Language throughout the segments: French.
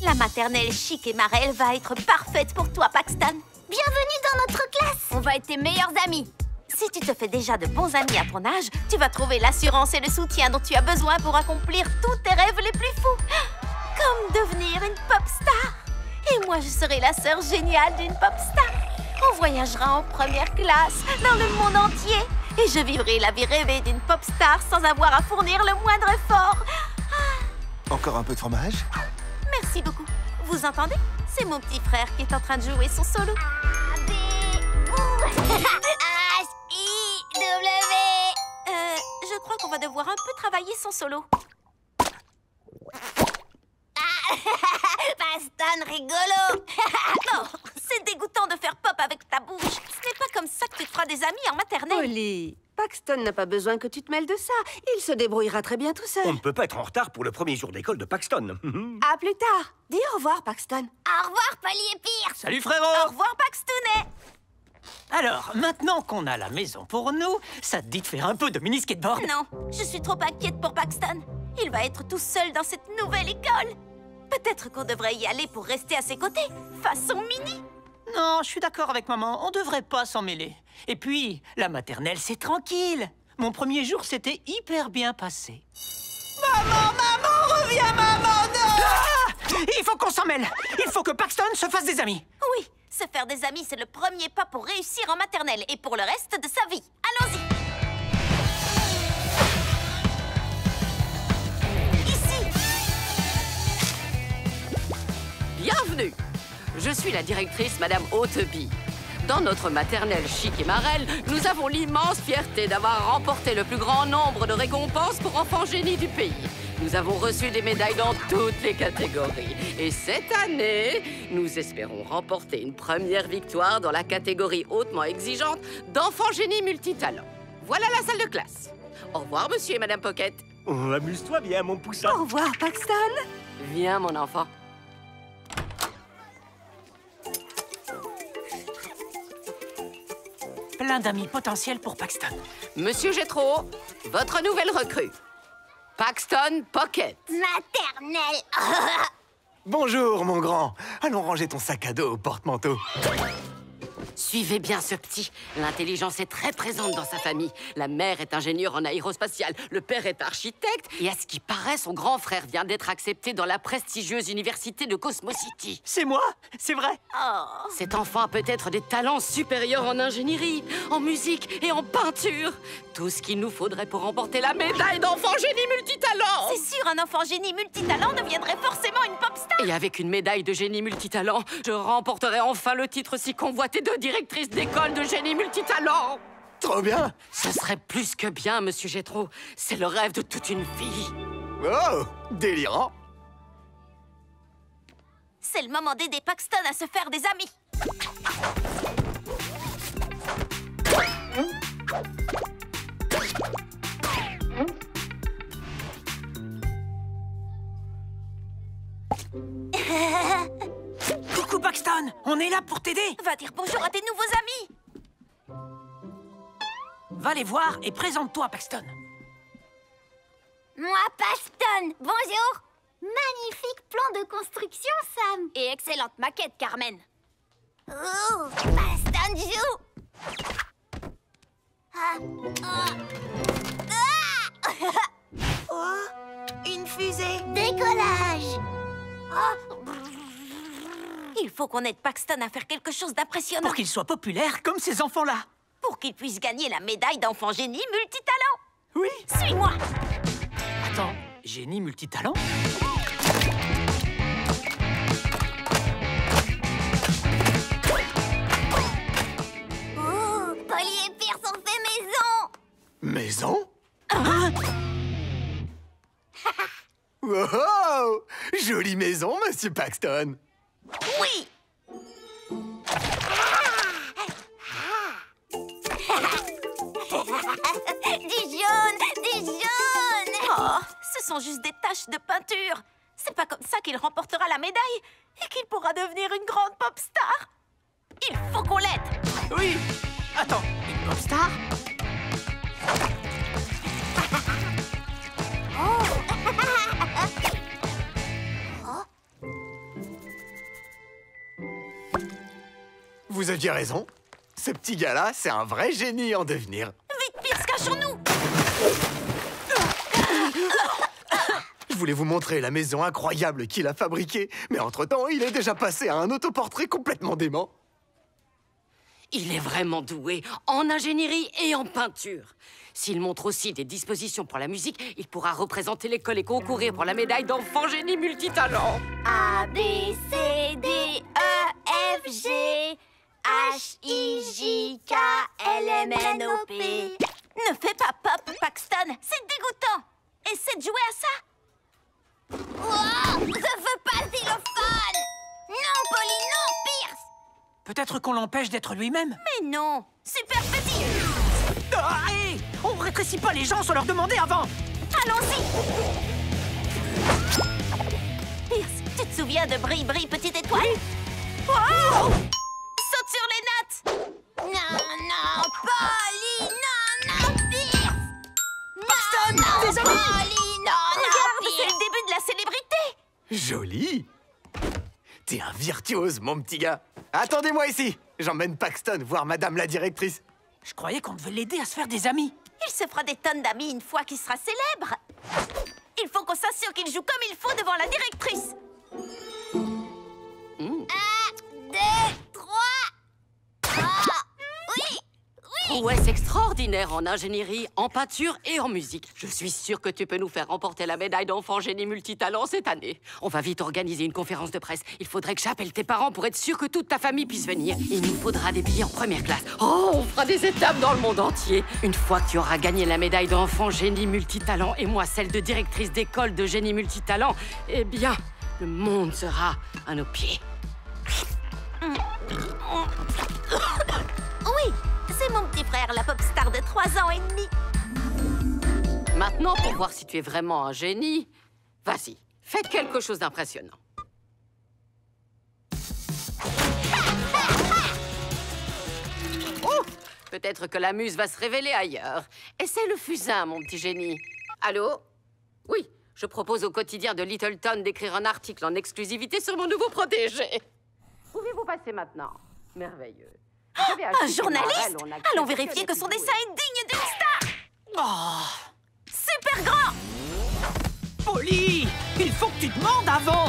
La maternelle Chic et Marelle va être parfaite pour toi, Paxton. Bienvenue dans notre classe. On va être tes meilleurs amis. Si tu te fais déjà de bons amis à ton âge, tu vas trouver l'assurance et le soutien dont tu as besoin pour accomplir tous tes rêves les plus fous. Comme devenir une pop star. Et moi, je serai la sœur géniale d'une pop star. On voyagera en première classe dans le monde entier. Et je vivrai la vie rêvée d'une pop star sans avoir à fournir le moindre effort. Encore un peu de fromage? Merci beaucoup. Vous entendez? C'est mon petit frère qui est en train de jouer son solo. H-I-W. Je crois qu'on va devoir un peu travailler son solo. Paxton rigolo. Non, c'est dégoûtant de faire pop avec ta bouche. Ce n'est pas comme ça que tu te feras des amis en maternelle. Polly, Paxton n'a pas besoin que tu te mêles de ça. Il se débrouillera très bien tout seul. On ne peut pas être en retard pour le premier jour d'école de Paxton. À plus tard. Dis au revoir, Paxton. Au revoir, Polly et Pierce. Salut frérot! Au revoir, Paxtoonet. Alors, maintenant qu'on a la maison pour nous, ça te dit de faire un peu de mini-skateboard? Non, je suis trop inquiète pour Paxton. Il va être tout seul dans cette nouvelle école. Peut-être qu'on devrait y aller pour rester à ses côtés, façon mini. Non, je suis d'accord avec maman, on devrait pas s'en mêler. Et puis, la maternelle, c'est tranquille. Mon premier jour, c'était hyper bien passé. Maman, reviens, maman, non! Ah! Il faut qu'on s'en mêle. Il faut que Paxton se fasse des amis. Oui, se faire des amis, c'est le premier pas pour réussir en maternelle et pour le reste de sa vie. Allons-y. Ici. Bienvenue. Je suis la directrice Madame Hauteby. Dans notre maternelle Chic et Marelle, nous avons l'immense fierté d'avoir remporté le plus grand nombre de récompenses pour enfants génies du pays. Nous avons reçu des médailles dans toutes les catégories. Et cette année, nous espérons remporter une première victoire dans la catégorie hautement exigeante d'enfants génies multitalents. Voilà la salle de classe. Au revoir, monsieur et madame Pocket. Oh, amuse-toi bien, mon poussin. Au revoir, Paxton. Viens, mon enfant. Plein d'amis potentiels pour Paxton. Monsieur Gétro, votre nouvelle recrue. Paxton Pocket. Maternelle. Bonjour, mon grand. Allons ranger ton sac à dos au porte-manteau. Suivez bien ce petit. L'intelligence est très présente dans sa famille. La mère est ingénieure en aérospatiale, le père est architecte, et à ce qui paraît, son grand frère vient d'être accepté dans la prestigieuse université de Cosmo City. C'est moi, c'est vrai. Oh. Cet enfant a peut-être des talents supérieurs en ingénierie, en musique et en peinture. Tout ce qu'il nous faudrait pour remporter la médaille d'enfant génie multitalent. C'est sûr, un enfant génie multitalent deviendrait forcément une pop star. Et avec une médaille de génie multitalent, je remporterai enfin le titre si convoité de directrice d'école de génie multitalent. Trop bien. Ce serait plus que bien, monsieur Gétro. C'est le rêve de toute une fille. Oh, délirant. C'est le moment d'aider Paxton à se faire des amis. Coucou Paxton, on est là pour t'aider. Va dire bonjour à tes nouveaux amis. Va les voir et présente-toi, Paxton. Moi, Paxton. Bonjour. Magnifique plan de construction, Sam. Et excellente maquette, Carmen. Oh, Paxton joue. Une fusée. Décollage. Il faut qu'on aide Paxton à faire quelque chose d'impressionnant. Pour qu'il soit populaire comme ces enfants-là. Pour qu'il puisse gagner la médaille d'enfant génie multitalent. Oui. Suis-moi. Attends, génie multitalent? Oh, Polly et Pierce ont fait maison. Maison? Hein? Oh, jolie maison, monsieur Paxton. Oui. Du jaune, du jaune. Oh, ce sont juste des taches de peinture. C'est pas comme ça qu'il remportera la médaille et qu'il pourra devenir une grande pop star. Il faut qu'on l'aide. Oui. Attends, une pop star? Vous aviez raison. Ce petit gars-là, c'est un vrai génie en devenir. Vite, Pierce, cachons-nous! Je voulais vous montrer la maison incroyable qu'il a fabriquée, mais entre-temps, il est déjà passé à un autoportrait complètement dément. Il est vraiment doué en ingénierie et en peinture. S'il montre aussi des dispositions pour la musique, il pourra représenter l'école et concourir pour la médaille d'enfant génie multitalent. A, B, C, D, E, F, G, H, I, J, K, L, M, N, O, P. Ne fais pas pop, Paxton. C'est dégoûtant. Essaie de jouer à ça. Wow, je veux pas le xylophone. Non, Polly, non, Pierce. Peut-être qu'on l'empêche d'être lui-même. Mais non. Super petit. Ah, hé! On rétrécit pas les gens sans leur demander avant. Allons-y. Pierce, tu te souviens de Bri Bri, petite étoile? Wow! Saute sur les notes. Non, non, Polly, non, non, Pierce. Paxton, non, désolé. Polly, non, Regarde, non, c'est le début de la célébrité. Joli. T'es un virtuose, mon petit gars. Attendez-moi ici. J'emmène Paxton voir madame la directrice. Je croyais qu'on devait l'aider à se faire des amis. Il se fera des tonnes d'amis une fois qu'il sera célèbre. Il faut qu'on s'assure qu'il joue comme il faut devant la directrice. 1, 2, 3. Ah, oui. Prouesse extraordinaire en ingénierie, en peinture et en musique. Je suis sûre que tu peux nous faire remporter la médaille d'enfant génie multitalent cette année. On va vite organiser une conférence de presse. Il faudrait que j'appelle tes parents pour être sûr que toute ta famille puisse venir. Il nous faudra des billets en première classe. Oh, on fera des étapes dans le monde entier. Une fois que tu auras gagné la médaille d'enfant génie multitalent et moi celle de directrice d'école de génie multitalent, eh bien, le monde sera à nos pieds. Oui, c'est mon petit frère, la pop star de 3 ans et demi. Maintenant, pour voir si tu es vraiment un génie, vas-y, faites quelque chose d'impressionnant. Oh, peut-être que la muse va se révéler ailleurs. Essaie le fusain, mon petit génie. Allô? Oui, je propose au quotidien de Littleton d'écrire un article en exclusivité sur mon nouveau protégé. Pouvez-vous passer maintenant? Merveilleux. Un journaliste? Allons vérifier que son dessin est digne d'une star. Oh, Super grand. Polly, il faut que tu demandes avant.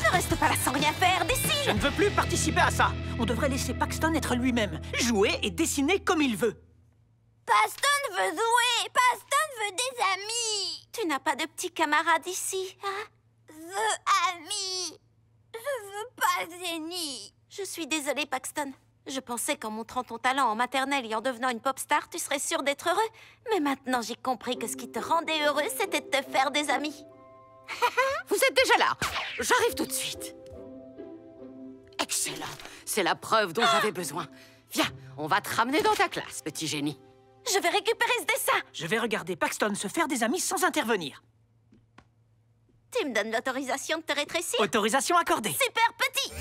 Ne reste pas là sans rien faire, Je dessine. ne veux plus participer à ça. On devrait laisser Paxton être lui-même, jouer et dessiner comme il veut. Paxton veut jouer. Paxton veut des amis. Tu n'as pas de petits camarades ici, hein? Veux amis. Je veux pas génie. Je suis désolée, Paxton. Je pensais qu'en montrant ton talent en maternelle et en devenant une pop star, tu serais sûr d'être heureux. Mais maintenant, j'ai compris que ce qui te rendait heureux, c'était de te faire des amis. Vous êtes déjà là. J'arrive tout de suite. Excellent. C'est la preuve dont j'avais besoin. Viens, on va te ramener dans ta classe, petit génie. Je vais récupérer ce dessin. Je vais regarder Paxton se faire des amis sans intervenir. Tu me donnes l'autorisation de te rétrécir? Autorisation accordée. Super petit.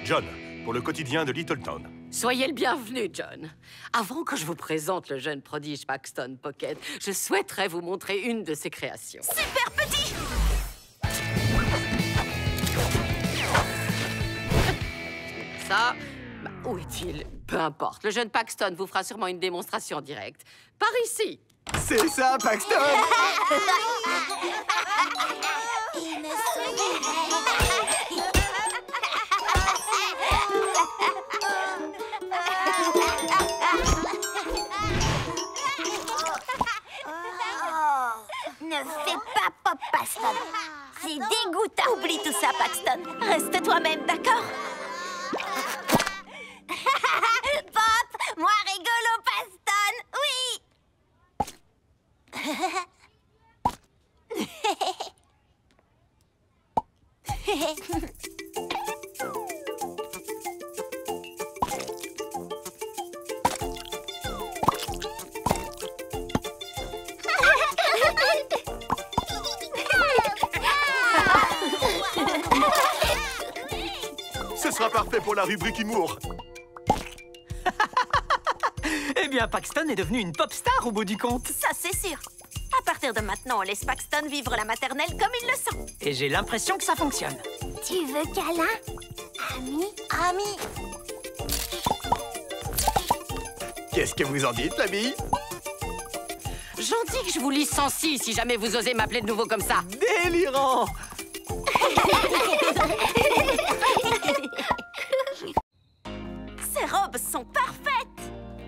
John, pour le quotidien de Littleton. Soyez le bienvenu, John. Avant que je vous présente le jeune prodige Paxton Pocket, je souhaiterais vous montrer une de ses créations. Super petit. Ça, bah, où est-il? Peu importe, le jeune Paxton vous fera sûrement une démonstration en direct. Par ici. C'est ça, Paxton. Il me sourit. Ne fais pas pop, Paxton. C'est dégoûtant. Oublie tout ça, Paxton. Reste toi-même, d'accord? Pop, moi rigolo, Paxton. Oui. sera parfait pour la rubrique humour. Eh bien, Paxton est devenu une pop star au bout du compte. Ça, c'est sûr. À partir de maintenant, on laisse Paxton vivre la maternelle comme il le sent. Et j'ai l'impression que ça fonctionne. Tu veux câlin? Ami? Ami, Qu'est-ce que vous en dites, l'ami? J'en dis que je vous licencie si jamais vous osez m'appeler de nouveau comme ça. Délirant! ces robes sont parfaites.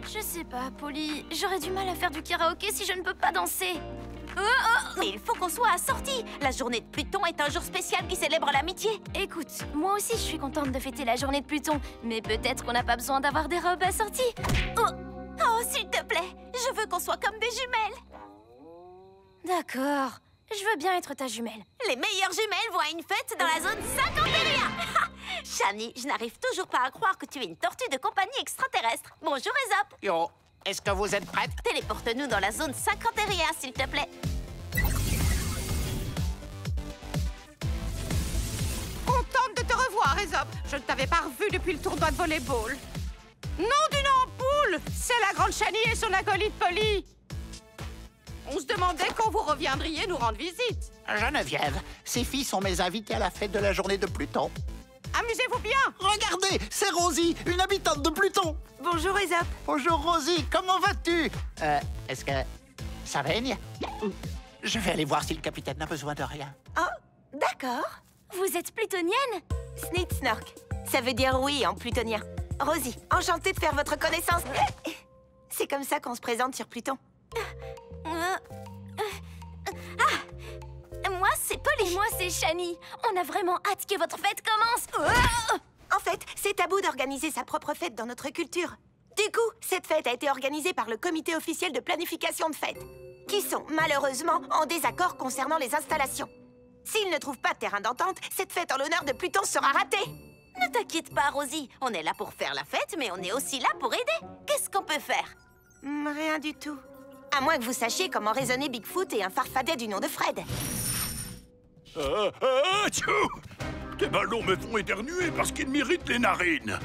Je sais pas, Polly. J'aurais du mal à faire du karaoké si je ne peux pas danser. Mais il faut qu'on soit assortis. La journée de Pluton est un jour spécial qui célèbre l'amitié. Écoute, moi aussi je suis contente de fêter la journée de Pluton, mais peut-être qu'on n'a pas besoin d'avoir des robes assorties. Oh, s'il te plaît, je veux qu'on soit comme des jumelles. D'accord, je veux bien être ta jumelle. Les meilleures jumelles vont à une fête dans la zone 51. Shani, je n'arrive toujours pas à croire que tu es une tortue de compagnie extraterrestre. Bonjour, Aesop. Yo, est-ce que vous êtes prête? Téléporte-nous dans la zone 51, s'il te plaît. Contente de te revoir, Aesop. Je ne t'avais pas revu depuis le tournoi de volleyball. Nom d'une ampoule! C'est la grande Shani et son acolyte Polly. On se demandait quand vous reviendriez nous rendre visite. Geneviève, ces filles sont mes invités à la fête de la journée de Pluton. Amusez-vous bien. Regardez, c'est Rosie, une habitante de Pluton. Bonjour, Aesop. Bonjour Rosie, comment vas-tu? Est-ce que ça baigne? Je vais aller voir si le capitaine n'a besoin de rien. Oh, d'accord. Vous êtes plutonienne? Snitsnork. Ça veut dire oui en plutonien. Rosie, enchantée de faire votre connaissance. C'est comme ça qu'on se présente sur Pluton. Moi, c'est Polly. Et moi, c'est Shani. On a vraiment hâte que votre fête commence. En fait, c'est tabou d'organiser sa propre fête dans notre culture. Du coup, cette fête a été organisée par le comité officiel de planification de fête, qui sont malheureusement en désaccord concernant les installations. S'ils ne trouvent pas de terrain d'entente, cette fête en l'honneur de Pluton sera ratée. Ne t'inquiète pas, Rosie. On est là pour faire la fête, mais on est aussi là pour aider. Qu'est-ce qu'on peut faire? Rien du tout. À moins que vous sachiez comment raisonner Bigfoot et un farfadet du nom de Fred. Tchou! Tes ballons me font éternuer parce qu'ils m'irritent les narines.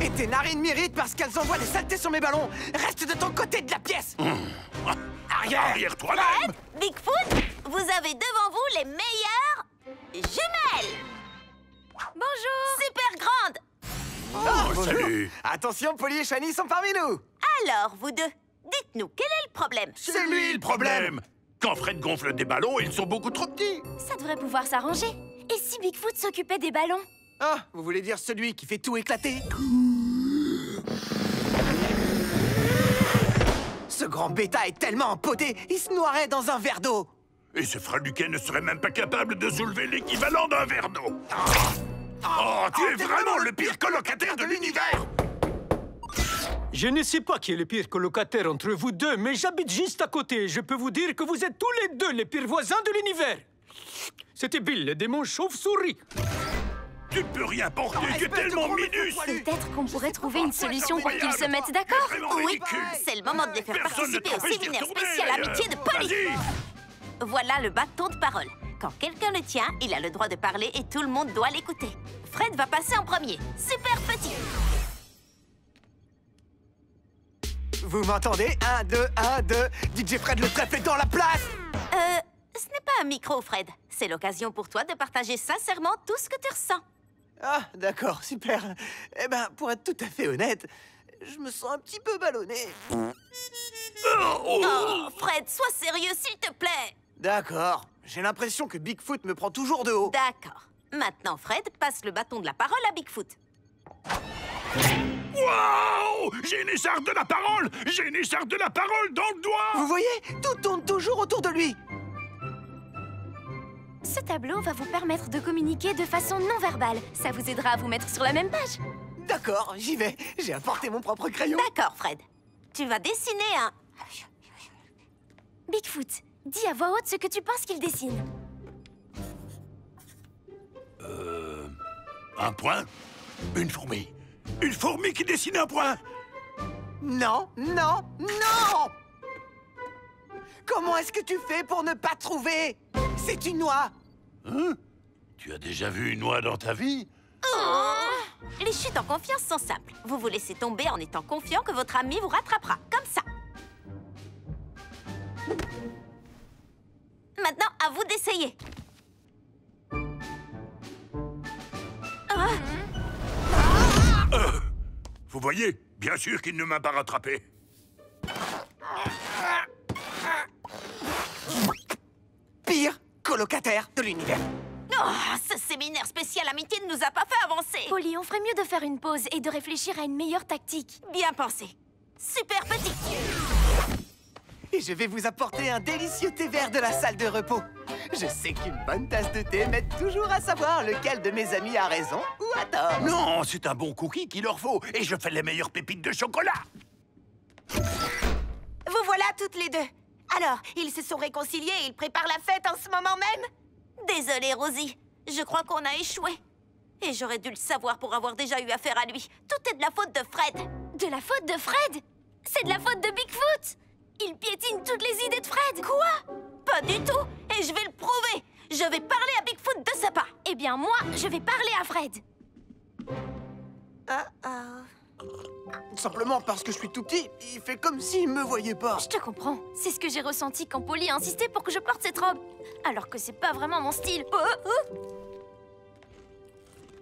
Et tes narines m'irritent parce qu'elles envoient des saletés sur mes ballons. Reste de ton côté de la pièce. Arrière toi-même. Bigfoot, vous avez devant vous les meilleures jumelles. Bonjour. Super grandes. Oh, salut. Attention, Polly et Shani sont parmi nous. Alors, vous deux, dites-nous, quel est le problème? C'est lui le problème. Quand Fred gonfle des ballons, ils sont beaucoup trop petits. Ça devrait pouvoir s'arranger. Et si Bigfoot s'occupait des ballons? Ah, vous voulez dire celui qui fait tout éclater? Ce grand bêta est tellement empoté, il se noierait dans un verre d'eau. Et ce Fraluquet ne serait même pas capable de soulever l'équivalent d'un verre d'eau. Oh, tu es vraiment le pire colocataire de l'univers. Je ne sais pas qui est le pire colocataire entre vous deux, mais j'habite juste à côté. Je peux vous dire que vous êtes tous les deux les pires voisins de l'univers. C'était Bill, le démon chauve-souris. Tu ne peux rien porter, tu es tellement minus. Peut-être qu'on pourrait trouver une solution pour qu'ils se mettent d'accord. Oui, c'est le moment de les faire participer au séminaire spécial amitié de Polly. Voilà le bâton de parole. Quand quelqu'un le tient, il a le droit de parler et tout le monde doit l'écouter. Fred va passer en premier. Super petit. Vous m'entendez? 1, 2, 1, 2. DJ Fred le trèfle est dans la place. Ce n'est pas un micro, Fred. C'est l'occasion pour toi de partager sincèrement tout ce que tu ressens. Ah, d'accord, super. Eh ben, pour être tout à fait honnête, je me sens un petit peu ballonné. Oh, Fred, sois sérieux, s'il te plaît. D'accord. J'ai l'impression que Bigfoot me prend toujours de haut. D'accord. Maintenant, Fred, passe le bâton de la parole à Bigfoot. Waouh! J'ai une écharpe de la parole! J'ai une écharpe de la parole dans le doigt! Vous voyez? Tout tourne toujours autour de lui. Ce tableau va vous permettre de communiquer de façon non verbale. Ça vous aidera à vous mettre sur la même page. D'accord, j'y vais. J'ai apporté mon propre crayon. D'accord, Fred. Tu vas dessiner un... Bigfoot, dis à voix haute ce que tu penses qu'il dessine. Un point? Une fourmi. Une fourmi qui dessine un point? Non, non, non! Comment est-ce que tu fais pour ne pas trouver? C'est une noix. Hein? Tu as déjà vu une noix dans ta vie? Les chutes en confiance sont simples. Vous vous laissez tomber en étant confiant que votre ami vous rattrapera, comme ça. Maintenant, à vous d'essayer. Vous voyez, bien sûr qu'il ne m'a pas rattrapé. Pire colocataire de l'univers. Oh, ce séminaire spécial amitié ne nous a pas fait avancer. Polly, on ferait mieux de faire une pause et de réfléchir à une meilleure tactique. Bien pensé. Super petit. Et je vais vous apporter un délicieux thé vert de la salle de repos. Je sais qu'une bonne tasse de thé m'aide toujours à savoir lequel de mes amis a raison ou a tort. Non, c'est un bon cookie qu'il leur faut. Et je fais les meilleures pépites de chocolat. Vous voilà toutes les deux. Alors, ils se sont réconciliés et ils préparent la fête en ce moment même? Désolée, Rosie. Je crois qu'on a échoué. Et j'aurais dû le savoir pour avoir déjà eu affaire à lui. Tout est de la faute de Fred. De la faute de Fred? C'est de la faute de Bigfoot! Il piétine toutes les idées de Fred! Quoi? Pas du tout. Et je vais le prouver. Je vais parler à Bigfoot de ce pas. Eh bien, moi, je vais parler à Fred. Simplement parce que je suis tout petit, il fait comme s'il me voyait pas. Je te comprends. C'est ce que j'ai ressenti quand Polly a insisté pour que je porte cette robe. Alors que c'est pas vraiment mon style.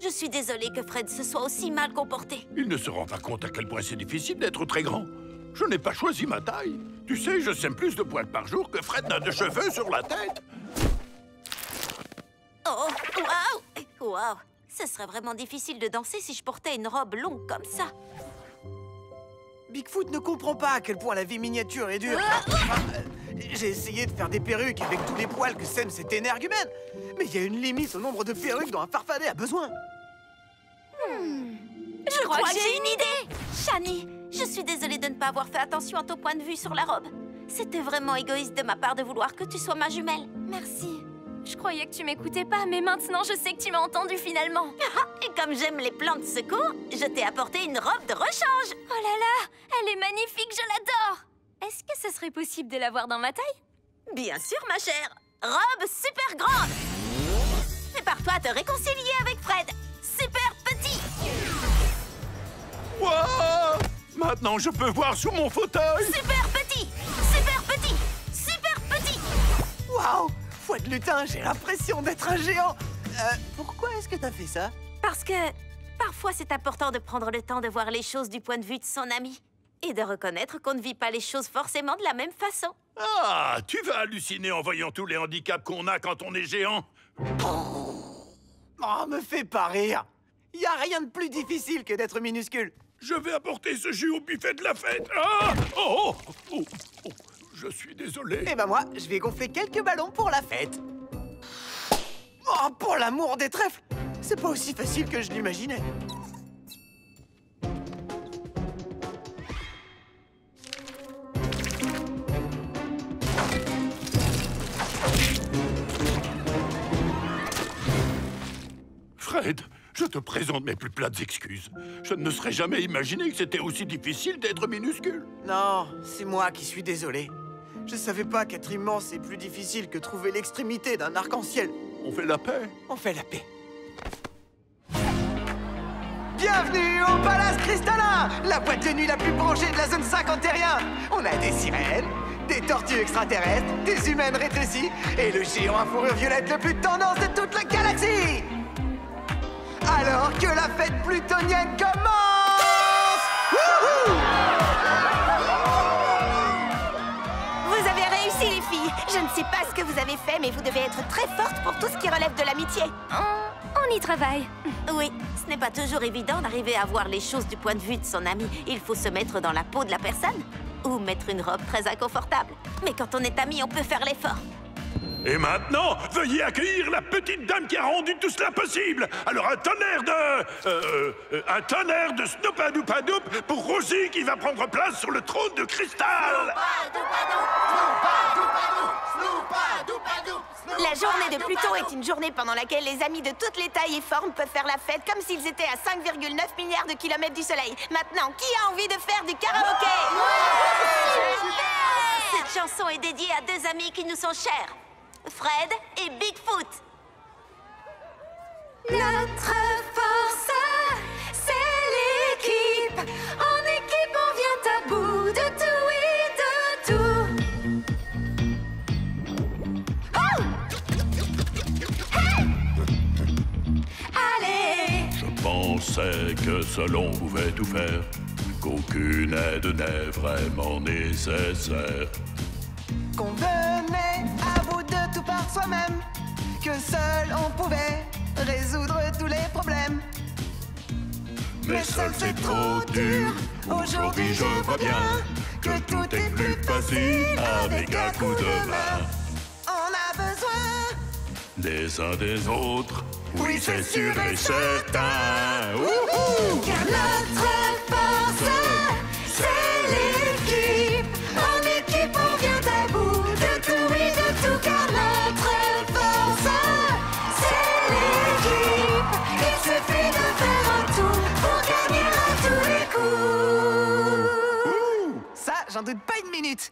Je suis désolée que Fred se soit aussi mal comporté. Il ne se rend pas compte à quel point c'est difficile d'être très grand. Je n'ai pas choisi ma taille. Tu sais, je sème plus de poils par jour que Fred n'a de cheveux sur la tête. Oh, waouh! Waouh! Ce serait vraiment difficile de danser si je portais une robe longue comme ça. Bigfoot ne comprend pas à quel point la vie miniature est dure. J'ai essayé de faire des perruques avec tous les poils que sème cet énergumène. Mais il y a une limite au nombre de perruques dont un farfadet a besoin. Je crois que j'ai une idée! Shani, je suis désolée de ne pas avoir fait attention à ton point de vue sur la robe. C'était vraiment égoïste de ma part de vouloir que tu sois ma jumelle. Merci. Je croyais que tu m'écoutais pas, mais maintenant je sais que tu m'as entendu finalement. Et comme j'aime les plans de secours, je t'ai apporté une robe de rechange. Oh là là, elle est magnifique, je l'adore. Est-ce que ce serait possible de l'avoir dans ma taille? Bien sûr, ma chère. Robe super grande. Prépare-toi à te réconcilier avec Fred. Super petit. Wow! Maintenant, je peux voir sous mon fauteuil. Super petit. Super petit. Super petit. Waouh! Foi de lutin, j'ai l'impression d'être un géant. Pourquoi est-ce que t'as fait ça? Parce que parfois c'est important de prendre le temps de voir les choses du point de vue de son ami. Et de reconnaître qu'on ne vit pas les choses forcément de la même façon. Ah, tu vas halluciner en voyant tous les handicaps qu'on a quand on est géant. Oh, me fais pas rire. Y a rien de plus difficile que d'être minuscule. Je vais apporter ce jus au buffet de la fête. Ah! Oh! Oh! Oh! Je suis désolé. Eh ben moi, je vais gonfler quelques ballons pour la fête. Oh, pour l'amour des trèfles! C'est pas aussi facile que je l'imaginais. Fred, je te présente mes plus plates excuses. Je ne me serais jamais imaginé que c'était aussi difficile d'être minuscule. Non, c'est moi qui suis désolé. Je savais pas qu'être immense est plus difficile que trouver l'extrémité d'un arc-en-ciel. On fait la paix. On fait la paix. Bienvenue au Palace Cristallin, la boîte de nuit la plus branchée de la zone 51. On a des sirènes, des tortues extraterrestres, des humaines rétrécies et le géant à fourrure violette le plus tendance de toute la galaxie. Alors que la fête plutonienne commence! Wouhou! Vous avez réussi, les filles. Je ne sais pas ce que vous avez fait, mais vous devez être très fortes pour tout ce qui relève de l'amitié. On y travaille. Oui, ce n'est pas toujours évident d'arriver à voir les choses du point de vue de son ami. Il faut se mettre dans la peau de la personne ou mettre une robe très inconfortable. Mais quand on est amis, on peut faire l'effort. Et maintenant, veuillez accueillir la petite dame qui a rendu tout cela possible. Alors un tonnerre de Snoopadoopadoup pour Rosie qui va prendre place sur le trône de cristal. La journée de Pluton est une journée pendant laquelle les amis de toutes les tailles et formes peuvent faire la fête comme s'ils étaient à 5,9 milliards de kilomètres du soleil. Maintenant, qui a envie de faire du karaoké? Cette chanson est dédiée à deux amis qui nous sont chers. Fred et Bigfoot. Notre force pensait que seul on pouvait tout faire, qu'aucune aide n'est vraiment nécessaire. Qu'on venait à bout de tout par soi-même, que seul on pouvait résoudre tous les problèmes. Mais seul c'est trop dur, aujourd'hui je vois bien que tout est plus facile avec un coup de main. On a besoin des uns des autres, oui c'est sûr et certain. Car notre force, c'est l'équipe. En équipe on vient à bout de tout, oui de tout. Car notre force, c'est l'équipe. Il suffit de faire un tour pour gagner à tous les coups. ça, j'en doute pas une minute.